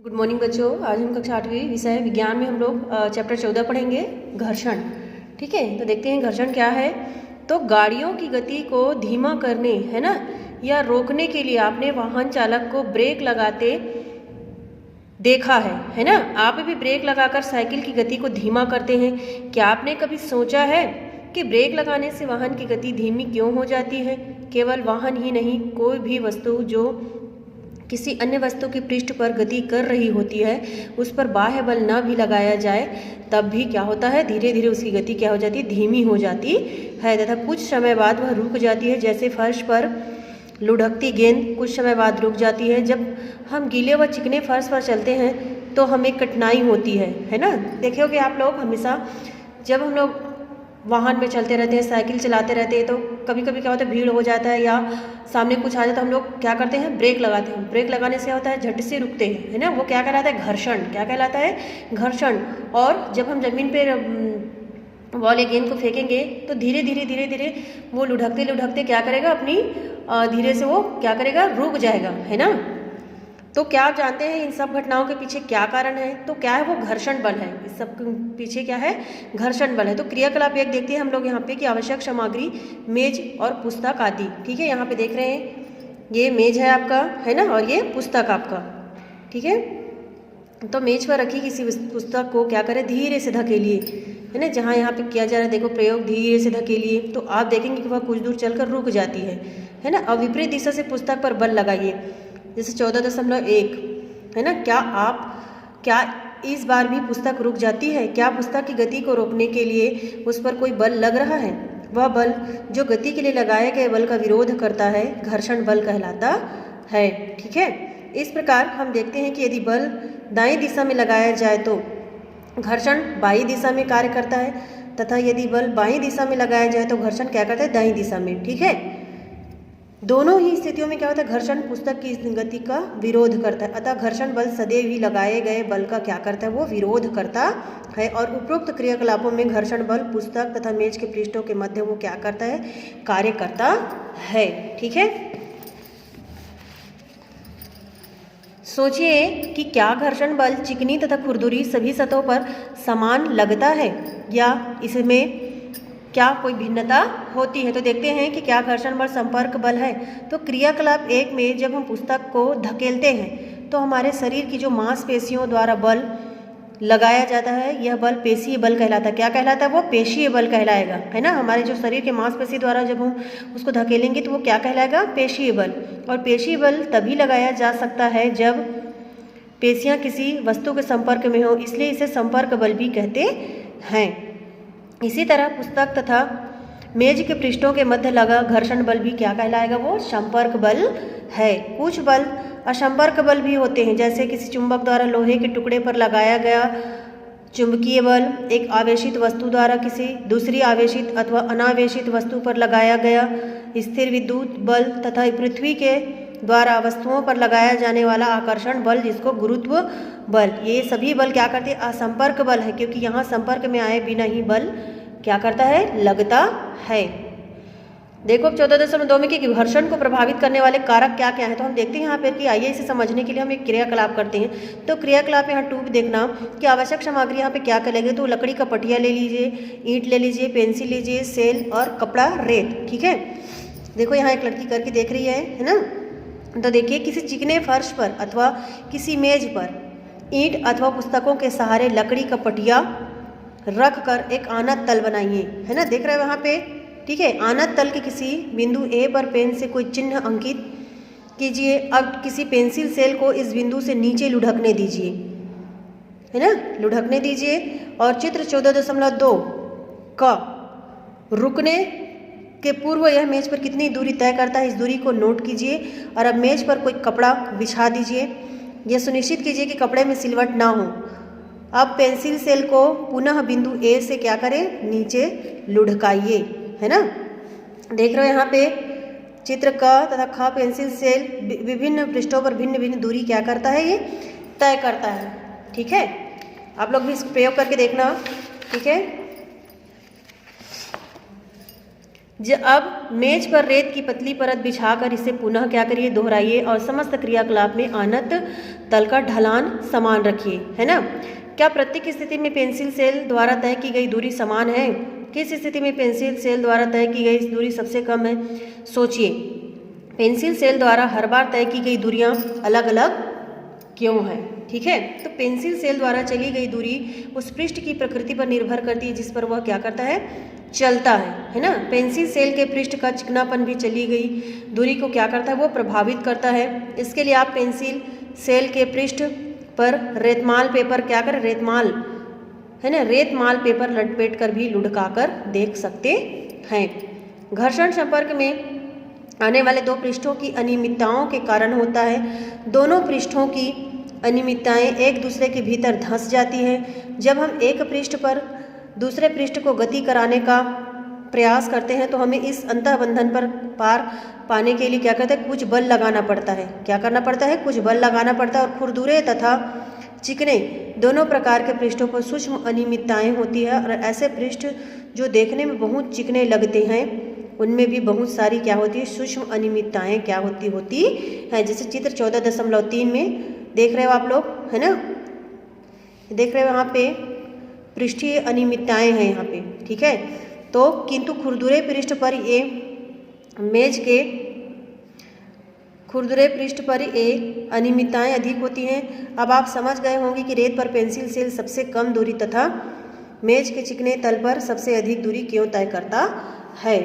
Good morning बच्चों। आज हम कक्षा 8वीं विषय विज्ञान में हम लोग चैप्टर 14 पढ़ेंगे, घर्षण। ठीक है, तो देखते हैं घर्षण क्या है। तो गाड़ियों की गति को धीमा करने, है ना, या रोकने के लिए आपने वाहन चालक को ब्रेक लगाते देखा है ना। आप भी ब्रेक लगाकर साइकिल की गति को धीमा करते हैं। क्या आपने कभी सोचा है कि ब्रेक लगाने से वाहन की गति धीमी क्यों हो जाती है? केवल वाहन ही नहीं, कोई भी वस्तु जो किसी अन्य वस्तु की पृष्ठ पर गति कर रही होती है, उस पर बाह्य बल न भी लगाया जाए तब भी क्या होता है, धीरे धीरे उसकी गति क्या हो जाती है, धीमी हो जाती है तथा कुछ समय बाद वह रुक जाती है। जैसे फर्श पर लुढ़कती गेंद कुछ समय बाद रुक जाती है। जब हम गीले व चिकने फर्श पर चलते हैं तो हमें कठिनाई होती है ना। देखे होगे आप लोग, हमेशा जब हम लोग वाहन में चलते रहते हैं, साइकिल चलाते रहते हैं, तो कभी कभी क्या होता है, भीड़ हो जाता है या सामने कुछ आ जाता है, तो हम लोग क्या करते हैं, ब्रेक लगाते हैं। ब्रेक लगाने से होता है झट से रुकते हैं, है ना। वो क्या कहलाता है, घर्षण। क्या कहलाता है, घर्षण। और जब हम जमीन पर बॉल या गेंद को फेंकेंगे तो धीरे धीरे धीरे धीरे वो लुढ़कते लुढ़कते क्या करेगा, अपनी धीरे से वो क्या करेगा, रुक जाएगा, है ना। तो क्या आप जानते हैं इन सब घटनाओं के पीछे क्या कारण है? तो क्या है, वो घर्षण बल है। इस सब के पीछे क्या है, घर्षण बल है। तो क्रियाकलाप एक देखते हैं हम लोग यहाँ पे कि आवश्यक सामग्री मेज और पुस्तक आदि। ठीक है, यहाँ पे देख रहे हैं ये मेज है आपका, है ना, और ये पुस्तक आपका। ठीक है, तो मेज पर रखी किसी पुस्तक को क्या करें, धीरे से धकेलिए, है ना। जहाँ यहाँ पे किया जा रहा है, देखो प्रयोग, धीरे से धकेलिए, तो आप देखेंगे कि वह कुछ दूर चलकर रुक जाती है ना। अब विपरीत दिशा से पुस्तक पर बल लगाइए, जैसे 14.1, है ना। क्या इस बार भी पुस्तक रुक जाती है? क्या पुस्तक की गति को रोकने के लिए उस पर कोई बल लग रहा है? वह बल जो गति के लिए लगाए गए बल का विरोध करता है, घर्षण बल कहलाता है। ठीक है, इस प्रकार हम देखते हैं कि यदि बल दाएं दिशा में लगाया जाए तो घर्षण बाईं दिशा में कार्य करता है, तथा यदि बल बाईं दिशा में लगाया जाए तो घर्षण क्या करता है, दाईं दिशा में। ठीक है, दोनों ही स्थितियों में क्या होता है, घर्षण पुस्तक की गति का विरोध करता है। अतः घर्षण बल सदैव ही लगाए गए बल का क्या करता है, वो विरोध करता है। और उपरोक्त क्रियाकलापों में घर्षण बल पुस्तक तथा मेज के पृष्ठों के मध्य वो क्या करता है, कार्य करता है। ठीक है, सोचिए कि क्या घर्षण बल चिकनी तथा खुरदुरी सभी सतहों पर समान लगता है या इसमें क्या कोई भिन्नता होती है? तो देखते हैं कि क्या घर्षण बल संपर्क बल है। तो क्रियाकलाप 1 में जब हम पुस्तक को धकेलते हैं तो हमारे शरीर की जो मांसपेशियों द्वारा बल लगाया जाता है, यह बल पेशीय बल कहलाता है। क्या कहलाता है, वो पेशीय बल कहलाएगा, है ना। हमारे जो शरीर के मांसपेशी द्वारा जब हम उसको धकेलेंगे तो वो क्या कहलाएगा, पेशीय बल। और पेशीय बल तभी लगाया जा सकता है जब पेशियां किसी वस्तु के संपर्क में हो, इसलिए इसे संपर्क बल भी कहते हैं। इसी तरह पुस्तक तथा मेज के पृष्ठों के मध्य लगा घर्षण बल भी क्या कहलाएगा, वो संपर्क बल है। कुछ बल असंपर्क बल भी होते हैं, जैसे किसी चुंबक द्वारा लोहे के टुकड़े पर लगाया गया चुंबकीय बल, एक आवेशित वस्तु द्वारा किसी दूसरी आवेशित अथवा अनावेशित वस्तु पर लगाया गया स्थिर विद्युत बल, तथा पृथ्वी के द्वारा वस्तुओं पर लगाया जाने वाला आकर्षण बल, जिसको गुरुत्व बल। ये सभी बल क्या करते हैं, असंपर्क बल है, क्योंकि यहाँ संपर्क में आए बिना ही बल क्या करता है, लगता है। देखो 14.2 में कि घर्षण को प्रभावित करने वाले कारक क्या क्या हैं। तो हम देखते हैं यहाँ पे कि आइए इसे समझने के लिए हम एक क्रियाकलाप करते हैं। तो क्रियाकलाप यहाँ 2 देखना कि आवश्यक सामग्री यहाँ पे क्या क्या लगेगी। तो लकड़ी का पटिया ले लीजिए, ईंट ले लीजिए, पेंसिल लीजिए, सेल और कपड़ा, रेत। ठीक है, देखो यहाँ एक लड़की करके देख रही है ना। तो देखिए, किसी चिकने फर्श पर अथवा किसी मेज पर ईंट अथवा पुस्तकों के सहारे लकड़ी का पटिया रख कर एक आनत तल बनाइए, है ना। देख रहे हो वहाँ पे, ठीक है। आनत तल के किसी बिंदु ए पर पेन से कोई चिन्ह अंकित कीजिए। अब किसी पेंसिल सेल को इस बिंदु से नीचे लुढ़कने दीजिए, है ना, लुढ़कने दीजिए। और चित्र 14.2 का रुकने के पूर्व यह मेज पर कितनी दूरी तय करता है, इस दूरी को नोट कीजिए। और अब मेज पर कोई कपड़ा बिछा दीजिए। यह सुनिश्चित कीजिए कि कपड़े में सिलवट ना हो। अब पेंसिल सेल को पुनः बिंदु ए से क्या करें, नीचे लुढ़काइए, है ना। देख रहे हो यहाँ पे चित्र क तथा ख पेंसिल सेल विभिन्न पृष्ठों पर भिन्न भिन्न दूरी क्या करता है, ये तय करता है। ठीक है, आप लोग भी इसको प्रयोग करके देखना। ठीक है, अब मेज पर रेत की पतली परत बिछाकर इसे पुनः क्या करिए, दोहराइए और समस्त क्रियाकलाप में आनत तल का ढलान समान रखिए, है ना। क्या प्रत्येक स्थिति में पेंसिल सेल द्वारा तय की गई दूरी समान है? किस स्थिति में पेंसिल सेल द्वारा तय की गई दूरी सबसे कम है? सोचिए, पेंसिल सेल द्वारा हर बार तय की गई दूरियां अलग अलग क्यों है? ठीक है, तो पेंसिल सेल द्वारा चली गई दूरी उस पृष्ठ की प्रकृति पर निर्भर करती है जिस पर वह क्या करता है, चलता है ना। पेंसिल सेल के पृष्ठ का चिकनापन भी चली गई दूरी को क्या करता है, वो प्रभावित करता है। इसके लिए आप पेंसिल सेल के पृष्ठ पर रेतमाल पेपर क्या करें, रेतमाल, है ना, रेतमाल पेपर लपेट कर भी लुढ़का कर देख सकते हैं। घर्षण संपर्क में आने वाले दो पृष्ठों की अनियमितताओं के कारण होता है। दोनों पृष्ठों की अनियमितताएं एक दूसरे के भीतर धंस जाती हैं। जब हम एक पृष्ठ पर दूसरे पृष्ठ को गति कराने का प्रयास करते हैं तो हमें इस अंतःबंधन पर पार पाने के लिए क्या करते हैं, कुछ बल लगाना पड़ता है। क्या करना पड़ता है, कुछ बल लगाना पड़ता है। और खुरदुरे तथा चिकने दोनों प्रकार के पृष्ठों पर सूक्ष्म अनियमितताएं होती है। और ऐसे पृष्ठ जो देखने में बहुत चिकने लगते हैं उनमें भी बहुत सारी क्या होती है, सूक्ष्म अनियमितताएं क्या होती हैं। जैसे चित्र 14.3 में देख रहे हो आप लोग, है ना, देख रहे हो यहाँ पे पृष्ठीय अनियमितताएं हैं यहाँ पे, ठीक है। तो किंतु खुरदुरे पृष्ठ पर ये मेज के खुरदुरे पृष्ठ पर ये अनियमितताएं अधिक होती हैं। अब आप समझ गए होंगे कि रेत पर पेंसिल सेल सबसे कम दूरी तथा मेज के चिकने तल पर सबसे अधिक दूरी क्यों तय करता है।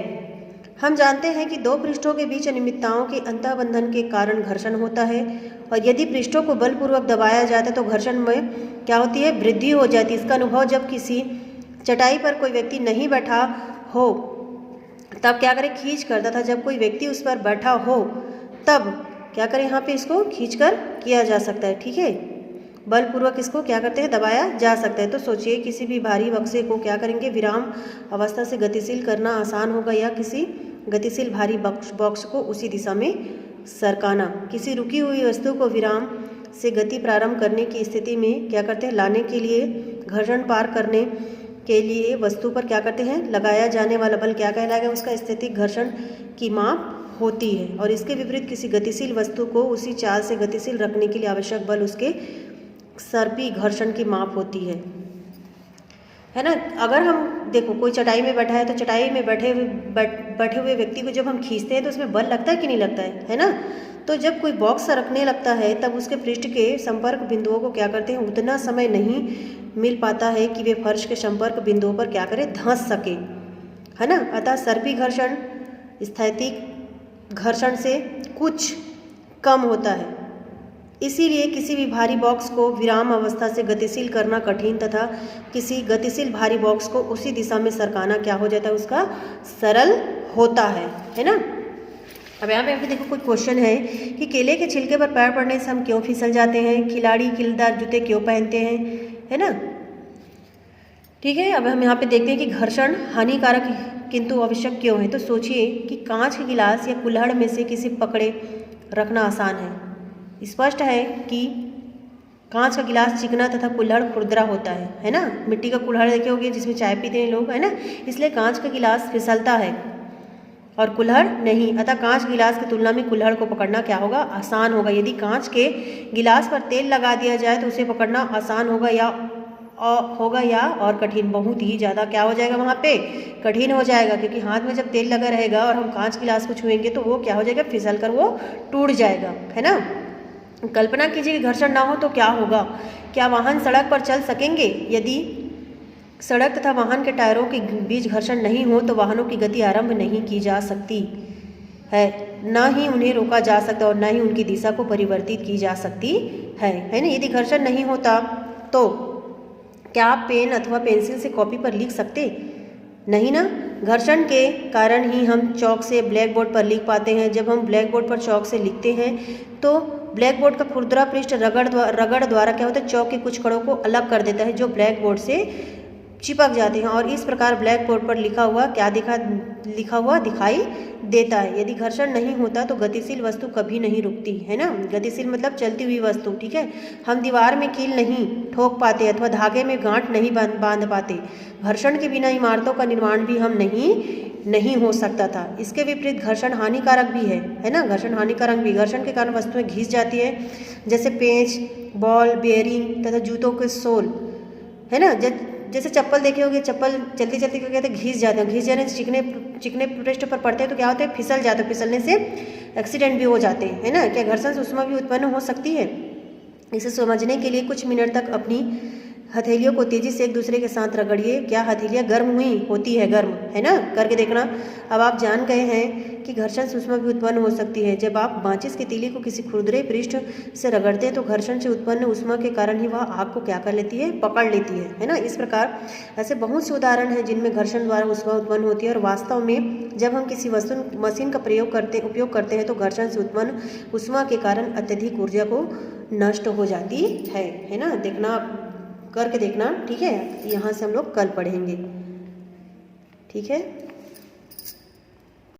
हम जानते हैं कि दो पृष्ठों के बीच अनियमितताओं के अंतःबंधन के कारण घर्षण होता है और यदि पृष्ठों को बलपूर्वक दबाया जाता है तो घर्षण में क्या होती है, वृद्धि हो जाती है। इसका अनुभव जब किसी चटाई पर कोई व्यक्ति नहीं बैठा हो तब क्या करें, खींच करता था। जब कोई व्यक्ति उस पर बैठा हो तब क्या करें, यहाँ पे इसको खींचकर किया जा सकता है, ठीक है, बलपूर्वक इसको क्या करते हैं, दबाया जा सकता है। तो सोचिए, किसी भी भारी बक्से को क्या करेंगे, विराम अवस्था से गतिशील करना आसान होगा या किसी गतिशील भारी बॉक्स को उसी दिशा में सरकाना। किसी रुकी हुई वस्तु को विराम से गति प्रारंभ करने की स्थिति में क्या करते हैं, लाने के लिए घर्षण पार करने के लिए वस्तु पर क्या करते हैं, लगाया जाने वाला बल क्या कहलाएगा, उसका स्थैतिक घर्षण की माप होती है। और इसके विपरीत किसी गतिशील वस्तु को उसी चाल से गतिशील रखने के लिए आवश्यक बल उसके सर्पी घर्षण की माप होती है ना। अगर हम देखो कोई चटाई में बैठा है तो चटाई में बैठे हुए व्यक्ति को जब हम खींचते हैं तो उसमें बल लगता है कि नहीं लगता है ना। तो जब कोई बॉक्स सरकने लगता है तब उसके पृष्ठ के संपर्क बिंदुओं को क्या करते हैं, उतना समय नहीं मिल पाता है कि वे फर्श के संपर्क बिंदुओं पर क्या करें, धंस सके, है ना। अतः सर्पी घर्षण स्थैतिक घर्षण से कुछ कम होता है। इसीलिए किसी भी भारी बॉक्स को विराम अवस्था से गतिशील करना कठिन तथा किसी गतिशील भारी बॉक्स को उसी दिशा में सरकाना क्या हो जाता है, उसका सरल होता है ना। अब यहाँ पे देखो कोई क्वेश्चन है कि केले के छिलके पर पैर पड़ने से हम क्यों फिसल जाते हैं, खिलाड़ी किलदार जूते क्यों पहनते हैं, है ना। ठीक है, अब हम यहाँ पे देखते हैं कि घर्षण हानिकारक किंतु आवश्यक क्यों है। तो सोचिए कि कांच के गिलास या कुल्हड़ में से किसी पकड़े रखना आसान है। स्पष्ट है कि कांच का गिलास चिकना तथा कुल्हड़ खुरदरा होता है ना। मिट्टी का कुल्हड़ देखे होंगे जिसमें चाय पीते हैं लोग, है ना। इसलिए कांच का गिलास फिसलता है और कुल्हड़ नहीं। अतः कांच गिलास की तुलना में कुल्हड़ को पकड़ना क्या होगा, आसान होगा। यदि कांच के गिलास पर तेल लगा दिया जाए तो उसे पकड़ना आसान होगा या और कठिन, बहुत ही ज़्यादा क्या हो जाएगा, वहाँ पे कठिन हो जाएगा। क्योंकि हाथ में जब तेल लगा रहेगा और हम कांच गिलास को छुएंगे तो वो क्या हो जाएगा, फिसल कर वो टूट जाएगा, है ना। कल्पना कीजिए कि घर्षण ना हो तो क्या होगा। क्या वाहन सड़क पर चल सकेंगे। यदि सड़क तथा वाहन के टायरों के बीच घर्षण नहीं हो तो वाहनों की गति आरंभ नहीं की जा सकती है, ना ही उन्हें रोका जा सकता और ना ही उनकी दिशा को परिवर्तित की जा सकती है ना। यदि घर्षण नहीं होता तो क्या आप पेन अथवा पेंसिल से कॉपी पर लिख सकते, नहीं ना। घर्षण के कारण ही हम चौक से ब्लैक बोर्ड पर लिख पाते हैं। जब हम ब्लैक बोर्ड पर चौक से लिखते हैं तो ब्लैक बोर्ड का खुरदरा पृष्ठ रगड़ द्वारा क्या होता है, चौक के कुछ कणों को अलग कर देता है जो ब्लैक बोर्ड से चिपक जाते हैं और इस प्रकार ब्लैक बोर्ड पर लिखा हुआ दिखाई देता है। यदि घर्षण नहीं होता तो गतिशील वस्तु कभी नहीं रुकती, है ना। गतिशील मतलब चलती हुई वस्तु, ठीक है। हम दीवार में कील नहीं ठोक पाते अथवा धागे में गांठ नहीं बांध पाते। घर्षण के बिना इमारतों का निर्माण भी हम नहीं हो सकता था। इसके विपरीत घर्षण हानिकारक भी है ना। घर्षण हानिकारक भी, घर्षण के कारण वस्तुएं घिस जाती है, जैसे पेंच, बॉल बेयरिंग तथा जूतों के सोल, है ना। जैसे चप्पल देखे होंगे, चप्पल चलते चलते क्या कहते हैं, घिस जाते हैं। घिस जाने से चिकने पृष्ठ पर पड़ते हैं तो क्या होते हैं, फिसल जाते हैं। फिसलने से एक्सीडेंट भी हो जाते हैं, है ना। क्या घर्षण से ऊष्मा भी उत्पन्न हो सकती है? इसे समझने के लिए कुछ मिनट तक अपनी हथेलियों को तेजी से एक दूसरे के साथ रगड़िए। क्या हथेलियाँ गर्म हुई होती है? गर्म, है ना, करके देखना। अब आप जान गए हैं कि घर्षण से ऊष्मा भी उत्पन्न हो सकती है। जब आप माचिस की तीली को किसी खुरदरे पृष्ठ से रगड़ते हैं तो घर्षण से उत्पन्न ऊष्मा के कारण ही वह आग को क्या कर लेती है, पकड़ लेती है ना। इस प्रकार ऐसे बहुत से उदाहरण हैं जिनमें घर्षण द्वारा ऊष्मा उत्पन्न होती है। और वास्तव में जब हम किसी मशीन का उपयोग करते हैं तो घर्षण से उत्पन्न ऊष्मा के कारण अत्यधिक ऊर्जा को नष्ट हो जाती है ना। देखना, करके देखना, ठीक है। यहाँ से हम लोग कल पढ़ेंगे, ठीक है।